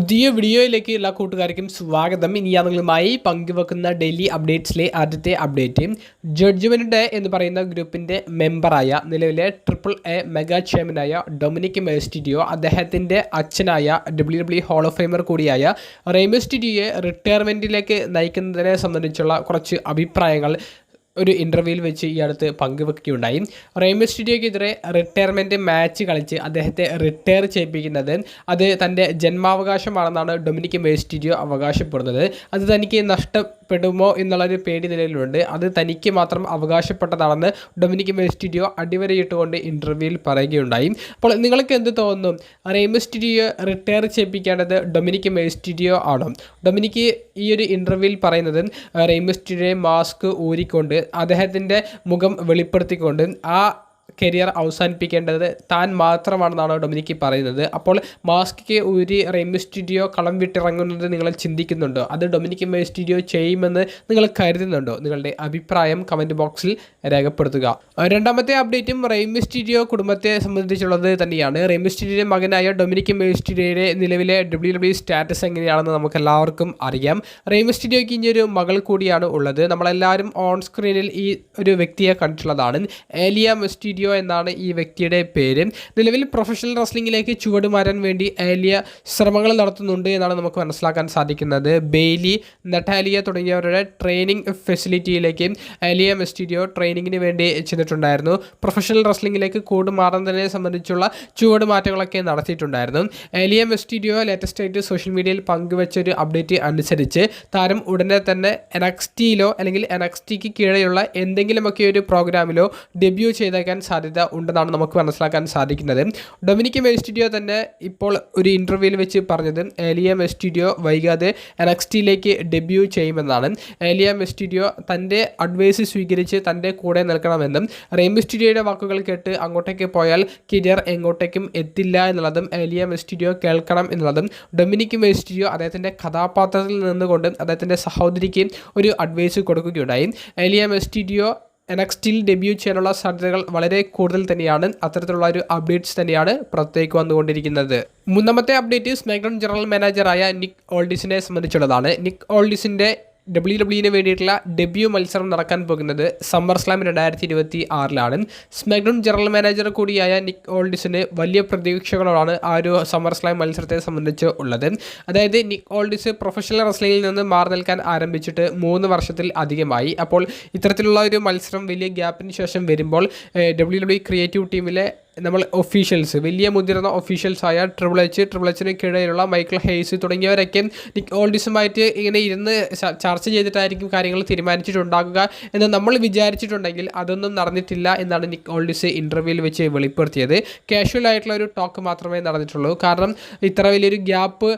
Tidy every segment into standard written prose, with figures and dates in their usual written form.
പുതിയ വീഡിയോയിലേക്ക് എല്ലാ കൂട്ടുകാർക്കും സ്വാഗതം. ഇനി ഞങ്ങളുമായി പങ്കുവെക്കുന്ന ഡെയിലി അപ്ഡേറ്റ്സിലെ ആദ്യത്തെ അപ്ഡേറ്റ് ജഡ്ജ്മെന്റ് ഡേ എന്ന് പറയുന്ന ഗ്രൂപ്പിൻ്റെ മെമ്പറായ നിലവിലെ AAA മെഗാ ചാമ്പ്യനായ ഡൊമിനിക് മെസ്റ്റിരിയോ അദ്ദേഹത്തിൻ്റെ അച്ഛനായ WWE ഹോൾ ഓഫ് ഫെയിമർ കൂടിയായ റേ മിസ്റ്റീരിയോയെ റിട്ടയർമെൻറ്റിലേക്ക് നയിക്കുന്നതിനെ സംബന്ധിച്ചുള്ള കുറച്ച് അഭിപ്രായങ്ങൾ ഒരു ഇൻ്റർവ്യൂവിൽ വെച്ച് ഈ അടുത്ത് പങ്കുവെക്കുകയുണ്ടായി. റേ മിസ്റ്റീരിയോയ്ക്കെതിരെ റിട്ടയർമെൻറ്റ് മാച്ച് കളിച്ച് അദ്ദേഹത്തെ റിട്ടയർ ചെയ്യിപ്പിക്കുന്നത് അത് തൻ്റെ ജന്മാവകാശമാണെന്നാണ് ഡൊമിനിക് മെസ്റ്റിരിയോ അവകാശപ്പെടുന്നത്. അത് തനിക്ക് നഷ്ടപ്പെടുമോ എന്നുള്ളൊരു പേടി നിലയിലുണ്ട്. അത് തനിക്ക് മാത്രം അവകാശപ്പെട്ടതാണെന്ന് ഡൊമിനിക് മെസ്റ്റിരിയോ അടിവരയിട്ടുകൊണ്ട് ഇൻ്റർവ്യൂവിൽ പറയുകയുണ്ടായി. അപ്പോൾ നിങ്ങൾക്ക് എന്ത് തോന്നുന്നു? റേ മിസ്റ്റീരിയോ റിട്ടയർ ചെയ്യിപ്പിക്കേണ്ടത് ഡൊമിനിക് മെസ്റ്റിരിയോ ആണോ? ഡൊമിനിക് ഈ ഒരു ഇൻ്റർവ്യൂവിൽ പറയുന്നത് റേ മിസ്റ്റീരിയോയെ മാസ്ക് ഊരിക്കൊണ്ട് അദ്ദേഹത്തിൻ്റെ മുഖം വെളിപ്പെടുത്തിക്കൊണ്ട് ആ കരിയർ അവസാനിപ്പിക്കേണ്ടത് താൻ മാത്രമാണെന്നാണ് ഡൊമിനിക് പറയുന്നത്. അപ്പോൾ മാസ്ക് ഊരി റേ മിസ്റ്റീരിയോ കളം വിട്ടിറങ്ങുന്നത് നിങ്ങൾ ചിന്തിക്കുന്നുണ്ടോ? അത് ഡൊമിനിക് മെസ്റ്റിരിയോ ചെയ്യുമെന്ന് നിങ്ങൾ കരുതുന്നുണ്ടോ? നിങ്ങളുടെ അഭിപ്രായം കമൻറ്റ് ബോക്സിൽ രേഖപ്പെടുത്തുക. രണ്ടാമത്തെ അപ്ഡേറ്റും റേ മിസ്റ്റീരിയോ കുടുംബത്തെ സംബന്ധിച്ചുള്ളത് തന്നെയാണ്. റേ മിസ്റ്റീരിയോയുടെ മകനായ ഡൊമിനിക് മെസ്റ്റിരിയോയുടെ നിലവിലെ WWE സ്റ്റാറ്റസ് എങ്ങനെയാണെന്ന് നമുക്കെല്ലാവർക്കും അറിയാം. റേ മിസ്റ്റീരിയോയ്ക്ക് ഇനിയൊരു മകൾ കൂടിയാണ് ഉള്ളത്. നമ്മളെല്ലാവരും ഓൺ സ്ക്രീനിൽ ഈ ഒരു വ്യക്തിയെ കണ്ടിട്ടുള്ളതാണ്. ഏലിയ മെസ്റ്റിരിയോ എന്നാണ് ഈ വ്യക്തിയുടെ പേര്. നിലവിൽ പ്രൊഫഷണൽ റെസ്ലിംഗിലേക്ക് ചുവടുമാരാൻ വേണ്ടി ഏലിയ ശ്രമങ്ങൾ നടത്തുന്നുണ്ട് എന്നാണ് നമുക്ക് മനസ്സിലാക്കാൻ സാധിക്കുന്നത്. ബെയ്ലി, നട്ടാലിയ തുടങ്ങിയവരുടെ ട്രെയിനിങ് ഫെസിലിറ്റിയിലേക്ക് ഏലിയ മെസ്റ്റിരിയോ ട്രെയിനിങ്ങിന് വേണ്ടി ചെന്നിട്ടുണ്ടായിരുന്നു. പ്രൊഫഷണൽ റെസ്ലിംഗിലേക്ക് കൂടുമാറുന്നതിനെ സംബന്ധിച്ചുള്ള ചുവടുമാറ്റങ്ങളൊക്കെ നടത്തിയിട്ടുണ്ടായിരുന്നു. ഏലിയ മെസ്റ്റിരിയോ ലേറ്റസ്റ്റ് ആയിട്ട് സോഷ്യൽ മീഡിയയിൽ പങ്കുവെച്ചൊരു അപ്ഡേറ്റ് അനുസരിച്ച് താരം ഉടനെ തന്നെ NXTയിലോ അല്ലെങ്കിൽ NXTക്ക് കീഴെയുള്ള എന്തെങ്കിലുമൊക്കെ ഒരു പ്രോഗ്രാമിലോ ഡെബ്യൂ ചെയ്തേക്കാൻ സാധ്യത ഉണ്ടെന്നാണ് നമുക്ക് മനസ്സിലാക്കാൻ സാധിക്കുന്നത്. ഡൊമിനിക് മെസ്റ്റിരിയോ തന്നെ ഇപ്പോൾ ഒരു ഇൻ്റർവ്യൂവിൽ വെച്ച് പറഞ്ഞത് ഏലിയ മെസ്റ്റിരിയോ വൈകാതെ NXTയിലേക്ക് ഡെബ്യൂ ചെയ്യുമെന്നാണ്. ഏലിയ മെസ്റ്റിരിയോ തൻ്റെ അഡ്വൈസ് സ്വീകരിച്ച് തൻ്റെ കൂടെ നിൽക്കണമെന്നും റേ മിസ്റ്റീരിയോയുടെ വാക്കുകൾ കേട്ട് അങ്ങോട്ടേക്ക് പോയാൽ കരിയർ എങ്ങോട്ടേക്കും എത്തില്ല എന്നുള്ളതും ഏലിയ മെസ്റ്റിരിയോ കേൾക്കണം എന്നുള്ളതും ഡൊമിനിക് മെസ്റ്റിരിയോ അദ്ദേഹത്തിൻ്റെ കഥാപാത്രത്തിൽ നിന്നുകൊണ്ട് അദ്ദേഹത്തിൻ്റെ സഹോദരിക്ക് ഒരു അഡ്വൈസ് കൊടുക്കുകയുണ്ടായി. ഏലിയ മെസ്റ്റിരിയോ NXTയിൽ ഡെബ്യൂ ചെയ്യാനുള്ള സാധ്യതകൾ വളരെ കൂടുതൽ തന്നെയാണ്. അത്തരത്തിലുള്ള ഒരു അപ്ഡേറ്റ്സ് തന്നെയാണ് പുറത്തേക്ക് വന്നുകൊണ്ടിരിക്കുന്നത്. മൂന്നാമത്തെ അപ്ഡേറ്റ് സ്മാക്ഡൗൺ ജനറൽ മാനേജറായ നിക് ഓൾഡിസിനെ സംബന്ധിച്ചുള്ളതാണ്. നിക് ഓൾഡിസിൻ്റെ WWE വേണ്ടിയിട്ടുള്ള ഡെബ്യൂ മത്സരം നടക്കാൻ പോകുന്നത് summer slam 2026 SmackDown general manager കൂടിയായ നിക് ഓൾഡിസിന് വലിയ പ്രതീക്ഷകളാണ് ആ ഒരു സമ്മർ സ്ലാം മത്സരത്തെ സംബന്ധിച്ച് ഉള്ളത്. അതായത് നിക് ഓൾഡിസ് പ്രൊഫഷണൽ റെസ്ലിംഗിൽ നിന്ന് മാറി നിൽക്കാൻ ആരംഭിച്ചിട്ട് 3 വർഷത്തിൽ അധികമായി. അപ്പോൾ ഇത്തരത്തിലുള്ള ഒരു മത്സരം വലിയ ഗ്യാപ്പിന് ശേഷം വരുമ്പോൾ WWE ക്രിയേറ്റീവ് ടീമിലെ നമ്മൾ ഒഫീഷ്യൽസ്, വലിയ മുതിർന്ന ഒഫീഷ്യൽസായ ട്രിപ്പിൾ എച്ചിന് കീഴെയുള്ള മൈക്കിൾ ഹെയ്സ് തുടങ്ങിയവരൊക്കെ നിക് ഓൾഡിസുമായിട്ട് ഇങ്ങനെ ഇരുന്ന് ചർച്ച ചെയ്തിട്ടായിരിക്കും കാര്യങ്ങൾ തീരുമാനിച്ചിട്ടുണ്ടാകുക എന്ന് നമ്മൾ വിചാരിച്ചിട്ടുണ്ടെങ്കിൽ അതൊന്നും നടന്നിട്ടില്ല എന്നാണ് നിക് ഓൾഡിസ് ഇൻ്റർവ്യൂവിൽ വെച്ച് വെളിപ്പെടുത്തിയത്. കാഷ്വൽ ആയിട്ടുള്ള ഒരു ടോക്ക് മാത്രമേ നടന്നിട്ടുള്ളൂ. കാരണം ഇത്ര വലിയൊരു ഗ്യാപ്പ്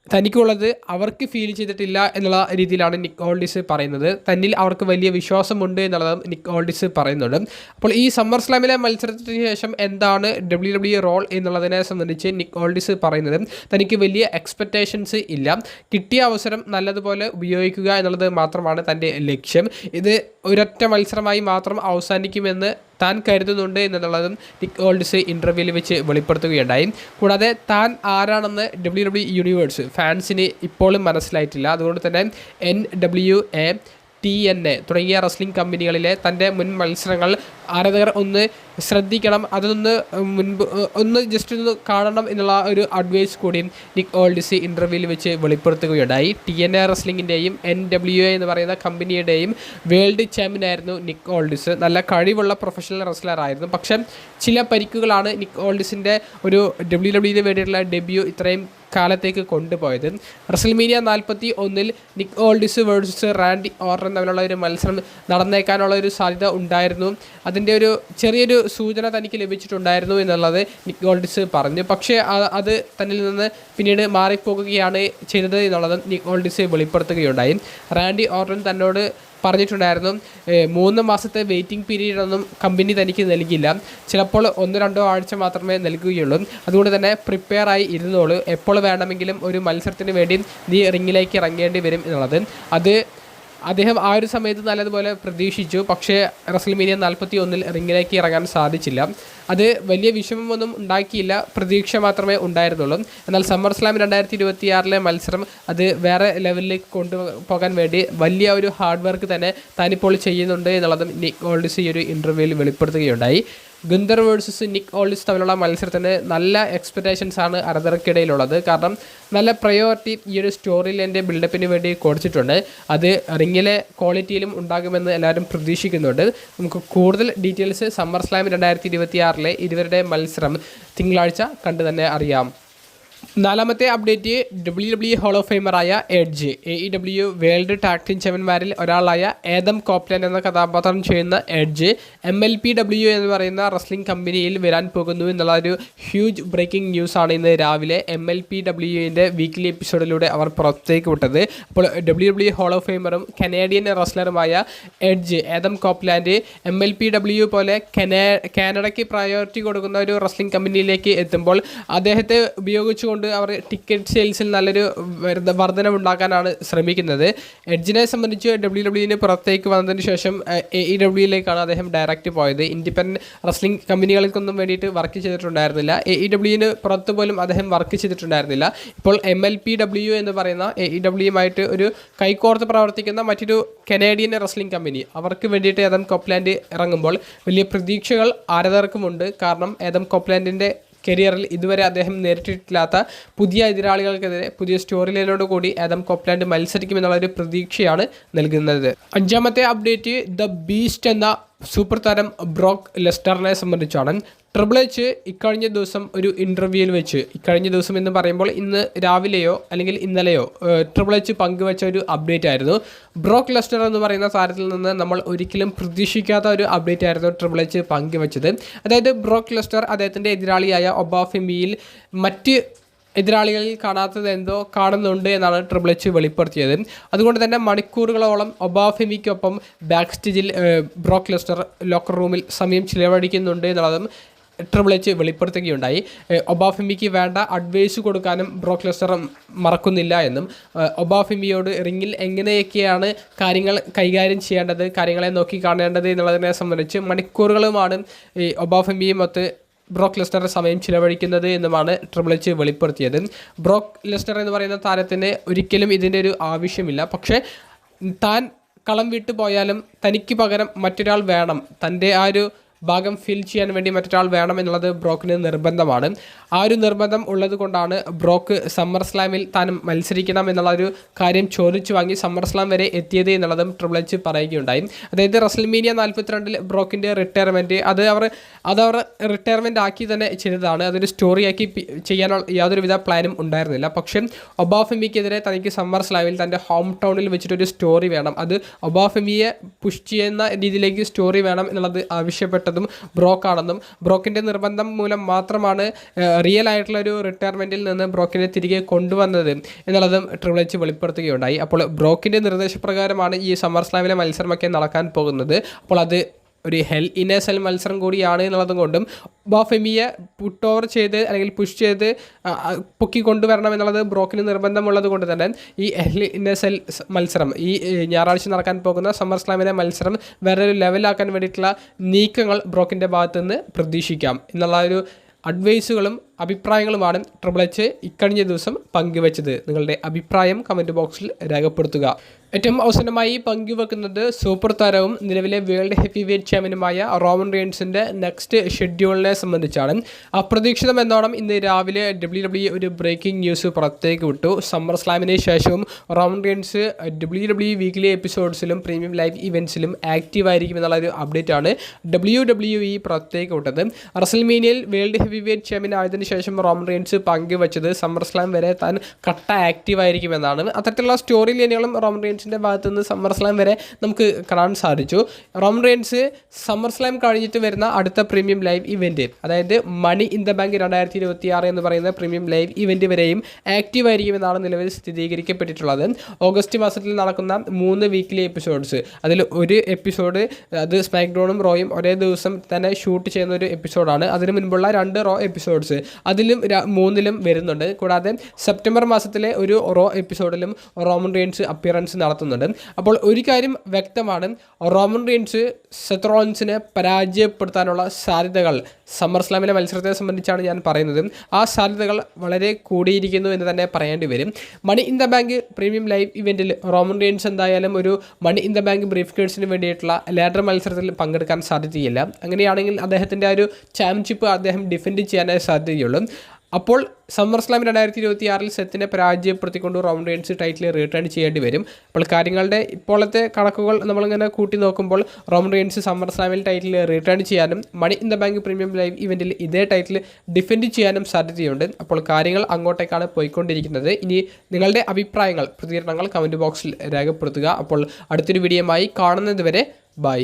തനിക്കുള്ളത് അവർക്ക് ഫീൽ ചെയ്തിട്ടില്ല എന്നുള്ള രീതിയിലാണ് നിക് ഓൾഡിസ് പറയുന്നത്. തന്നിൽ അവർക്ക് വലിയ വിശ്വാസമുണ്ട് എന്നുള്ളതും നിക് ഓൾഡിസ് പറയുന്നുണ്ട്. അപ്പോൾ ഈ സമ്മർ സ്ലാമിലെ മത്സരത്തിന് ശേഷം എന്താണ് WWE റോൾ എന്നുള്ളതിനെ സംബന്ധിച്ച് നിക് ഓൾഡിസ് പറയുന്നത് തനിക്ക് വലിയ എക്സ്പെക്റ്റേഷൻസ് ഇല്ല. കിട്ടിയ അവസരം നല്ലതുപോലെ ഉപയോഗിക്കുക എന്നുള്ളത് മാത്രമാണ് തൻ്റെ ലക്ഷ്യം. ഇത് ഒരൊറ്റ മത്സരമായി മാത്രം അവസാനിക്കുമെന്ന് താൻ കരുതുന്നുണ്ട് എന്നുള്ളതും നിക് ഓൾഡിസ് ഇൻ്റർവ്യൂവിൽ വെച്ച് വെളിപ്പെടുത്തുകയുണ്ടായി. കൂടാതെ താൻ ആരാണെന്ന് WWE യൂണിവേഴ്സ് ഫാൻസിന് ഇപ്പോഴും മനസ്സിലായിട്ടില്ല. അതുകൊണ്ട് തന്നെ NWA, TNA തുടങ്ങിയ റെസ്ലിംഗ് കമ്പനികളിലെ തൻ്റെ മുൻ മത്സരങ്ങൾ ആരാധകർ ഒന്ന് ശ്രദ്ധിക്കണം, അതൊന്ന് ഒന്ന് ജസ്റ്റ് ഒന്ന് കാണണം എന്നുള്ള ഒരു അഡ്വൈസ് കൂടി നിക് ഓൾഡിസ് ഇൻ്റർവ്യൂവിൽ വെച്ച് വെളിപ്പെടുത്തുകയുണ്ടായി. TNA റെസ്ലിംഗിൻ്റെയും NWA എന്ന് പറയുന്ന കമ്പനിയുടെയും വേൾഡ് ചാമ്പ്യനായിരുന്നു നിക് ഓൾഡിസ്. നല്ല കഴിവുള്ള പ്രൊഫഷണൽ റെസ്ലർ ആയിരുന്നു. പക്ഷേ ചില പരിക്കുകളാണ് നിക് ഓൾഡിസിൻ്റെ ഒരു WWE വേണ്ടിയിട്ടുള്ള ഡെബ്യൂ ഇത്രയും കാലത്തേക്ക് കൊണ്ടുപോയത്. റെസ്ൽമേനിയ 41 നിക് ഓൾഡിസ് വേഴ്സസ് റാൻഡി ഓർട്ടൺ തമ്മിലുള്ള ഒരു മത്സരം നടന്നേക്കാനുള്ള ഒരു സാധ്യത ഉണ്ടായിരുന്നു. അതിൻ്റെ ഒരു ചെറിയൊരു സൂചന തനിക്ക് ലഭിച്ചിട്ടുണ്ടായിരുന്നു എന്നുള്ളത് നിക് ഓൾഡിസ് പറഞ്ഞു. പക്ഷേ അത് തന്നിൽ നിന്ന് പിന്നീട് മാറിപ്പോകുകയാണ് ചെയ്തത് എന്നുള്ളത് നിക് ഓൾഡിസ് വെളിപ്പെടുത്തുകയുണ്ടായി. റാൻഡി ഓർട്ടൺ തന്നോട് പറഞ്ഞിട്ടുണ്ടായിരുന്നു 3 മാസത്തെ വെയിറ്റിംഗ് പീരീഡൊന്നും കമ്പനി തനിക്ക് നൽകില്ല, ചിലപ്പോൾ 1-2 ആഴ്ച മാത്രമേ നൽകുകയുള്ളൂ. അതുകൊണ്ട് തന്നെ പ്രിപ്പയർ ആയി ഇരുന്നോളൂ, എപ്പോൾ വേണമെങ്കിലും ഒരു മത്സരത്തിന് വേണ്ടി നീ റിങ്ങിലേക്ക് ഇറങ്ങേണ്ടി വരും എന്നുള്ളത്. അത് അദ്ദേഹം ആ ഒരു സമയത്ത് നല്ലതുപോലെ പ്രതീക്ഷിച്ചു. പക്ഷേ റസൽമേനിയ 41 റിങ്ങിലേക്ക് ഇറങ്ങാൻ സാധിച്ചില്ല. അത് വലിയ വിഷമമൊന്നും ഉണ്ടാക്കിയില്ല, പ്രതീക്ഷ മാത്രമേ ഉണ്ടായിരുന്നുള്ളൂ. എന്നാൽ സമ്മർ സ്ലാം 2026 മത്സരം അത് വേറെ ലെവലിലേക്ക് കൊണ്ടുപോകാൻ വേണ്ടി വലിയ ഒരു ഹാർഡ് വർക്ക് തന്നെ താനിപ്പോൾ ചെയ്യുന്നുണ്ട് എന്നുള്ളതും നിക്ക് ഓൾഡിസ് ഈ ഒരു ഇൻ്റർവ്യൂവിൽ വെളിപ്പെടുത്തുകയുണ്ടായി. ഗുന്തർ വേഴ്സസ് നിക്ക് ഓൾഡിസ് തമ്മിലുള്ള മത്സരത്തിന് നല്ല എക്സ്പെക്റ്റേഷൻസ് ആണ് ആരാധകർക്കിടയിലുള്ളത്. കാരണം നല്ല പ്രയോറിറ്റി ഈ ഒരു സ്റ്റോറി ലൈൻ്റെ ബിൽഡപ്പിന് വേണ്ടി കൊടുത്തിട്ടുണ്ട്. അത് റിങ്ങിലെ ക്വാളിറ്റിയിലും ഉണ്ടാകുമെന്ന് എല്ലാവരും പ്രതീക്ഷിക്കുന്നുണ്ട്. നമുക്ക് കൂടുതൽ ഡീറ്റെയിൽസ് സമ്മർ സ്ലാം 2026 ഇരുവരുടെ മത്സരം തിങ്കളാഴ്ച കണ്ടു തന്നെ അറിയാം. നാലാമത്തെ അപ്ഡേറ്റ് WWE ഹോൾ ഓഫ് ഫെയിമറായ Edge, AEW world tag team ചാമ്പ്യന്മാരിൽ ഒരാളായ ഏദം കോപ്ലാൻഡ് എന്ന കഥാപാത്രം ചെയ്യുന്ന എഡ്ജ് MLPW എന്ന് പറയുന്ന റെസ്ലിംഗ് കമ്പനിയിൽ വരാൻ പോകുന്നു എന്നുള്ള ഒരു ഹ്യൂജ് ബ്രേക്കിംഗ് ന്യൂസാണ് ഇന്ന് രാവിലെ MLPWൻ്റെ വീക്ക്ലി എപ്പിസോഡിലൂടെ അവർ പുറത്തേക്ക് വിട്ടത്. അപ്പോൾ WWE ഹോൾ ഓഫ് ഫെയിമറും കനേഡിയൻ റെസ്ലറുമായ എഡ്ജ് ഏദം കോപ്ലാൻഡ് MLPW പോലെ കാനഡയ്ക്ക് പ്രയോറിറ്റി കൊടുക്കുന്ന ഒരു റെസ്ലിംഗ് കമ്പനിയിലേക്ക് എത്തുമ്പോൾ അദ്ദേഹത്തെ ഉപയോഗിച്ചുകൊണ്ട് അവർ ടിക്കറ്റ് സെയിൽസിൽ നല്ലൊരു വർധനവുണ്ടാക്കാനാണ് ശ്രമിക്കുന്നത്. എഡ്ജിനെ സംബന്ധിച്ച് WWE പുറത്തേക്ക് വന്നതിന് ശേഷം AEWയിലേക്കാണ് അദ്ദേഹം ഡയറക്റ്റ് പോയത്. ഇൻഡിപെൻഡൻറ്റ് റെസ്ലിംഗ് കമ്പനികൾക്കൊന്നും വേണ്ടിയിട്ട് വർക്ക് ചെയ്തിട്ടുണ്ടായിരുന്നില്ല. AEWന് പുറത്ത് പോലും അദ്ദേഹം വർക്ക് ചെയ്തിട്ടുണ്ടായിരുന്നില്ല. ഇപ്പോൾ MLPW എന്ന് പറയുന്ന AEWയുമായിട്ട് ഒരു കൈകോർത്ത് പ്രവർത്തിക്കുന്ന മറ്റൊരു കനേഡിയൻ റെസ്ലിംഗ് കമ്പനി, അവർക്ക് വേണ്ടിയിട്ട് ഏദം കോപ്ലാൻഡ് ഇറങ്ങുമ്പോൾ വലിയ പ്രതീക്ഷകൾ ആരാധകർക്കുമുണ്ട്. കാരണം ഏദം കോപ്ലാൻഡിൻ്റെ കരിയറിൽ ഇതുവരെ അദ്ദേഹം നേരിട്ടിട്ടില്ലാത്ത പുതിയ എതിരാളികൾക്കെതിരെ പുതിയ സ്റ്റോറി ലൈനോട് കൂടി ഏദം കോപ്ലാൻഡ് മത്സരിക്കുമെന്നുള്ളൊരു പ്രതീക്ഷയാണ് നൽകുന്നത്. അഞ്ചാമത്തെ അപ്ഡേറ്റ് ദ ബീസ്റ്റ് എന്ന സൂപ്പർ താരം ബ്രോക്ക് ലെസ്നറിനെ സംബന്ധിച്ചാണ്. ട്രിപ്പിൾ എച്ച് ഇക്കഴിഞ്ഞ ദിവസം ഒരു ഇൻ്റർവ്യൂവിൽ വെച്ച്, ഇക്കഴിഞ്ഞ ദിവസം എന്ന് പറയുമ്പോൾ ഇന്ന് രാവിലെയോ അല്ലെങ്കിൽ ഇന്നലെയോ ട്രിപ്പിൾ എച്ച് പങ്കുവെച്ച ഒരു അപ്ഡേറ്റ് ആയിരുന്നു. ബ്രോക്ക് ലെസ്നർ എന്ന് പറയുന്ന താരത്തിൽ നിന്ന് നമ്മൾ ഒരിക്കലും പ്രതീക്ഷിക്കാത്ത ഒരു അപ്ഡേറ്റ് ആയിരുന്നു ട്രിപ്പിൾ എച്ച് പങ്കുവെച്ചത്. അതായത് ബ്രോക്ക് ലെസ്നർ അദ്ദേഹത്തിൻ്റെ എതിരാളിയായ ഒബാഫെമിയിൽ മറ്റ് എതിരാളികളിൽ കാണാത്തത് എന്തോ കാണുന്നുണ്ട് എന്നാണ് ട്രിപ്പിൾ എച്ച് വെളിപ്പെടുത്തിയത്. അതുകൊണ്ട് തന്നെ മണിക്കൂറുകളോളം ഒബാഫെമിക്കൊപ്പം ബാക്ക് സ്റ്റേജിൽ ബ്രോക്ക് ലെസ്നർ ലോക്കർ റൂമിൽ സമയം ചിലവഴിക്കുന്നുണ്ട് എന്നുള്ളതും ട്രിപ്പിൾ എച്ച് വെളിപ്പെടുത്തുകയുണ്ടായി. ഒബാഫെമിക്ക് വേണ്ട അഡ്വൈസ് കൊടുക്കാനും ബ്രോക്ക് ലെസ്നർ മറക്കുന്നില്ല എന്നും, ഒബാഫെമിയോട് റിങ്ങിൽ എങ്ങനെയൊക്കെയാണ് കാര്യങ്ങൾ കൈകാര്യം ചെയ്യേണ്ടത്, കാര്യങ്ങളെ നോക്കി കാണേണ്ടത് എന്നുള്ളതിനെ സംബന്ധിച്ച് മണിക്കൂറുകളുമാണ് ഈ ഒബാഫെമിയുമൊത്ത് ബ്രോക്ക് ലെസ്നർ സമയം ചിലവഴിക്കുന്നത് എന്നുമാണ് ട്രിപ്പിൾ എച്ച് വെളിപ്പെടുത്തിയത്. ബ്രോക്ക് ലെസ്നർ എന്ന് പറയുന്ന താരത്തിന് ഒരിക്കലും ഇതിൻ്റെ ഒരു ആവശ്യമില്ല. പക്ഷേ താൻ കളം വിട്ടു പോയാലും തനിക്ക് പകരം മറ്റൊരാൾ വേണം, തൻ്റെ ആ ഒരു ഭാഗം ഫിൽ ചെയ്യാൻ വേണ്ടി മറ്റൊരാൾ വേണം എന്നുള്ളത് ബ്രോക്കിന് നിർബന്ധമാണ്. ആ ഒരു നിർബന്ധം ഉള്ളത് കൊണ്ടാണ് ബ്രോക്ക് സമ്മർ സ്ലാമിൽ താൻ മത്സരിക്കണം എന്നുള്ള ഒരു കാര്യം ചോദിച്ചു വാങ്ങി സമ്മർ സ്ലാം വരെ എത്തിയത് എന്നുള്ളതും ട്രിപ്പിൾ എച്ച് പറയുകയുണ്ടായി. അതായത് റസൽമേനിയ 42 ബ്രോക്കിൻ്റെ റിട്ടയർമെൻറ്റ് അത് അവർ റിട്ടയർമെൻറ്റ് ആക്കി തന്നെ ചെയ്തതാണ്. അതൊരു സ്റ്റോറിയാക്കി ചെയ്യാനുള്ള യാതൊരുവിധ പ്ലാനും ഉണ്ടായിരുന്നില്ല. പക്ഷേ ഒബാഫെമിക്കെതിരെ തനിക്ക് സമ്മർ സ്ലാമിൽ തൻ്റെ ഹോം ടൗണിൽ വെച്ചിട്ടൊരു സ്റ്റോറി വേണം, അത് ഒബാഫെമിയെ പുഷ് ചെയ്യുന്ന രീതിയിലേക്ക് സ്റ്റോറി വേണം എന്നുള്ളത് ആവശ്യപ്പെട്ടതും ബ്രോക്കാണെന്നും ബ്രോക്കിൻ്റെ നിർബന്ധം മൂലം മാത്രമാണ് റിയൽ ആയിട്ടുള്ള ഒരു റിട്ടയർമെൻറ്റിൽ നിന്ന് ബ്രോക്കിനെ തിരികെ കൊണ്ടുവന്നത് എന്നുള്ളതും ട്രിപ്പിൾ എച്ച് വെളിപ്പെടുത്തുകയുണ്ടായി. അപ്പോൾ ബ്രോക്കിൻ്റെ നിർദ്ദേശപ്രകാരമാണ് ഈ സമ്മർ സ്ലാമിലെ മത്സരമൊക്കെ നടക്കാൻ പോകുന്നത്. അപ്പോൾ അത് ഒരു ഹെൽ ഇൻ എ സെൽ മത്സരം കൂടിയാണ് എന്നുള്ളതും കൊണ്ടും ഒബാഫെമിയെ പുട്ട് ഓവർ ചെയ്ത് അല്ലെങ്കിൽ പുഷ് ചെയ്ത് പൊക്കി കൊണ്ടുവരണം എന്നുള്ളത് ബ്രോക്കിന് നിർബന്ധമുള്ളത് കൊണ്ട് തന്നെ ഈ ഹെൽ ഇൻ എ സെൽ മത്സരം, ഈ ഞായറാഴ്ച നടക്കാൻ പോകുന്ന സമ്മർ സ്ലാമിലെ മത്സരം വേറൊരു ലെവലാക്കാൻ വേണ്ടിയിട്ടുള്ള നീക്കങ്ങൾ ബ്രോക്കിൻ്റെ ഭാഗത്തു നിന്ന് പ്രതീക്ഷിക്കാം എന്നുള്ള ഒരു അഡ്വൈസുകളും അഭിപ്രായങ്ങളുമാണ് ട്രിപ്പിൾ എച്ച് ഇക്കഴിഞ്ഞ ദിവസം പങ്കുവെച്ചത്. നിങ്ങളുടെ അഭിപ്രായം കമൻറ്റ് ബോക്സിൽ രേഖപ്പെടുത്തുക. ഏറ്റവും അവസാനമായി പങ്കുവെക്കുന്നത് സൂപ്പർ താരവും നിലവിലെ വേൾഡ് ഹെവി വെയ്റ്റ് ചാമ്പ്യനുമായ റോമൻ റെയിൻസിൻ്റെ നെക്സ്റ്റ് ഷെഡ്യൂളിനെ സംബന്ധിച്ചാണ്. അപ്രതീക്ഷിതം എന്നോണം ഇന്ന് രാവിലെ WWE ഒരു ബ്രേക്കിംഗ് ന്യൂസ് പുറത്തേക്ക് വിട്ടു. സമ്മർ സ്ലാമിന് ശേഷവും റോമൻ റെയിൻസ് WWE വീക്ക്ലി എപ്പിസോഡ്സിലും പ്രീമിയം ലൈവ് ഇവൻറ്റ്സിലും ആക്റ്റീവ് ആയിരിക്കും എന്നുള്ള ഒരു അപ്ഡേറ്റ് ആണ് WWE പുറത്തേക്ക് വിട്ടത്. റസൽമേനിയയിൽ വേൾഡ് ഹെവി വെയ്റ്റ് ചാമ്പ്യൻ ആയതിനു ശേഷം റോമൻ റെയിൻസ് പങ്കുവെച്ചത് സമ്മർ സ്ലാം വരെ താൻ കട്ട ആക്റ്റീവ് ആയിരിക്കുമെന്നാണ്. അത്തരത്തിലുള്ള സ്റ്റോറി ലൈനുകളും റോമൻ റെയിൻസിൻ്റെ ഭാഗത്തു നിന്ന് സമ്മർ സ്ലാം വരെ നമുക്ക് കാണാൻ സാധിച്ചു. റോമൻ റെയിൻസ് സമ്മർ സ്ലാം കഴിഞ്ഞിട്ട് വരുന്ന അടുത്ത പ്രീമിയം ലൈവ് ഇവൻറ്റ്, അതായത് മണി ഇൻ ദ ബാങ്ക് 2026 എന്ന് പറയുന്ന പ്രീമിയം ലൈവ് ഇവൻറ്റ് വരെയും ആക്റ്റീവ് ആയിരിക്കുമെന്നാണ് നിലവിൽ സ്ഥിരീകരിക്കപ്പെട്ടിട്ടുള്ളത്. ഓഗസ്റ്റ് മാസത്തിൽ നടക്കുന്ന 3 വീക്ക്ലി എപ്പിസോഡ്സ്, അതിൽ ഒരു എപ്പിസോഡ് അത് സ്മാക്ക് ഡൗണും റോയും ഒരേ ദിവസം തന്നെ ഷൂട്ട് ചെയ്യുന്ന ഒരു എപ്പിസോഡാണ്. അതിന് മുൻപുള്ള 2 റോ എപ്പിസോഡ്സ് അതിലും 3-ലും വരുന്നുണ്ട്. കൂടാതെ സെപ്റ്റംബർ മാസത്തിലെ ഒരു റോ എപ്പിസോഡിലും റോമൻ റെയിൻസ് അപ്പിയറൻസ് നടത്തുന്നുണ്ട്. അപ്പോൾ ഒരു കാര്യം വ്യക്തമാണ്, റോമൻ റെയിൻസ് സെത്ത് റോളിൻസിനെ പരാജയപ്പെടുത്താനുള്ള സാധ്യതകൾ സമ്മർ സ്ലാമിലെ മത്സരത്തെ സംബന്ധിച്ചാണ് ഞാൻ പറയുന്നത്. ആ സാധ്യതകൾ വളരെ കൂടിയിരിക്കുന്നു എന്ന് തന്നെ പറയേണ്ടി വരും. Money in the bank premium live ഇവൻറ്റിൽ റോമൻ റെയിൻസ് എന്തായാലും ഒരു മണി ഇൻ ദ ബാങ്ക് ബ്രീഫ് കേഴ്സിന് വേണ്ടിയിട്ടുള്ള ലാഡർ മത്സരത്തിൽ പങ്കെടുക്കാൻ സാധ്യതയില്ല. അങ്ങനെയാണെങ്കിൽ അദ്ദേഹത്തിൻ്റെ ആ ഒരു ചാമ്പ്യൻഷിപ്പ് അദ്ദേഹം ഡിഫെൻഡ് ചെയ്യാനേ സാധ്യതയുള്ളൂ. അപ്പോൾ സമ്മർ സ്ലാം 2026 സെത്തിനെ പരാജയപ്പെടുത്തിക്കൊണ്ട് റോമൻ റെയിൻസ് ടൈറ്റിൽ റിട്ടേൺ ചെയ്യേണ്ടി വരും. അപ്പോൾ കാര്യങ്ങളുടെ ഇപ്പോഴത്തെ കണക്കുകൾ നമ്മളിങ്ങനെ കൂട്ടി നോക്കുമ്പോൾ റോമൻ റെയിൻസ് സമ്മർ സ്ലാമിൽ ടൈറ്റിൽ റിട്ടേൺ ചെയ്യാനും money in the bank premium live ഇവൻറ്റിൽ ഇതേ ടൈറ്റിൽ ഡിഫെൻഡ് ചെയ്യാനും സാധ്യതയുണ്ട്. അപ്പോൾ കാര്യങ്ങൾ അങ്ങോട്ടേക്കാണ് പോയിക്കൊണ്ടിരിക്കുന്നത്. ഇനി നിങ്ങളുടെ അഭിപ്രായങ്ങൾ, പ്രതികരണങ്ങൾ കമൻറ്റ് ബോക്സിൽ രേഖപ്പെടുത്തുക. അപ്പോൾ അടുത്തൊരു വീഡിയോയുമായി കാണുന്നത് വരെ ബൈ.